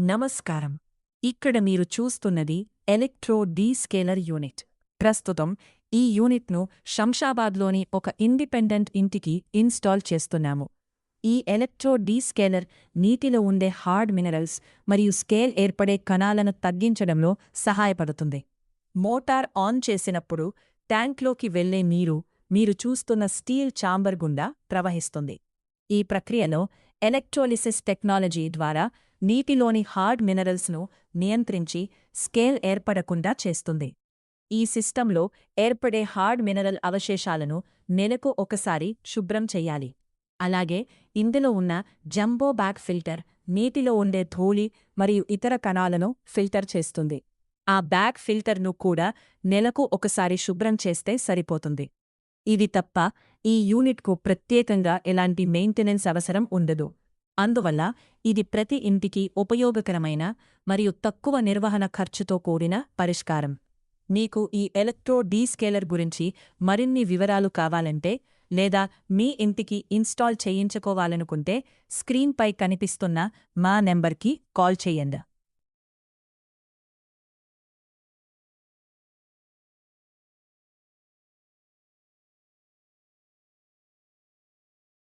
నమస్కారం. ఇక్కడ మీరు చూస్తున్నది ఎలక్ట్రో డీస్కేలర్ యూనిట్. ప్రస్తుతం ఈ యూనిట్ను శంషాబాద్లోని ఒక ఇండిపెండెంట్ ఇంటికి ఇన్స్టాల్ చేస్తున్నాము. ఈ ఎలక్ట్రో డీస్కేలర్ నీటిలో ఉండే హార్డ్ మినరల్స్ మరియు స్కేల్ ఏర్పడే కణాలను తగ్గించడంలో సహాయపడుతుంది. మోటార్ ఆన్ చేసినప్పుడు ట్యాంక్లోకి వెళ్లే నీరు మీరు చూస్తున్న స్టీల్ ఛాంబర్ గుండా ప్రవహిస్తుంది. ఈ ప్రక్రియలో ఎలక్ట్రోలిసిస్ టెక్నాలజీ ద్వారా నీటిలోని హార్డ్ మినరల్స్ను నియంత్రించి స్కేల్ ఏర్పడకుండా చేస్తుంది. ఈ సిస్టంలో ఏర్పడే హార్డ్ మినరల్ అవశేషాలను నెలకు ఒకసారి శుభ్రం చెయ్యాలి. అలాగే ఇందులో ఉన్న జంబో బ్యాగ్ ఫిల్టర్ నీటిలో ఉండే ధూళి మరియు ఇతర కణాలను ఫిల్టర్ చేస్తుంది. ఆ బ్యాగ్ ఫిల్టర్ను కూడా నెలకు ఒకసారి శుభ్రం చేస్తే సరిపోతుంది. ఇది తప్ప ఈ యూనిట్కు ప్రత్యేకంగా ఎలాంటి మెయింటెనెన్స్ అవసరం ఉండదు. అందువల్ల ఇది ప్రతి ఇంటికి ఉపయోగకరమైన మరియు తక్కువ నిర్వహణ ఖర్చుతో కూడిన పరిష్కారం. మీకు ఈ ఎలక్ట్రో డీస్కేలర్ గురించి మరిన్ని వివరాలు కావాలంటే లేదా మీ ఇంటికి ఇన్స్టాల్ చేయించుకోవాలనుకుంటే స్క్రీన్పై కనిపిస్తున్న మా నెంబర్కి కాల్ చేయండి.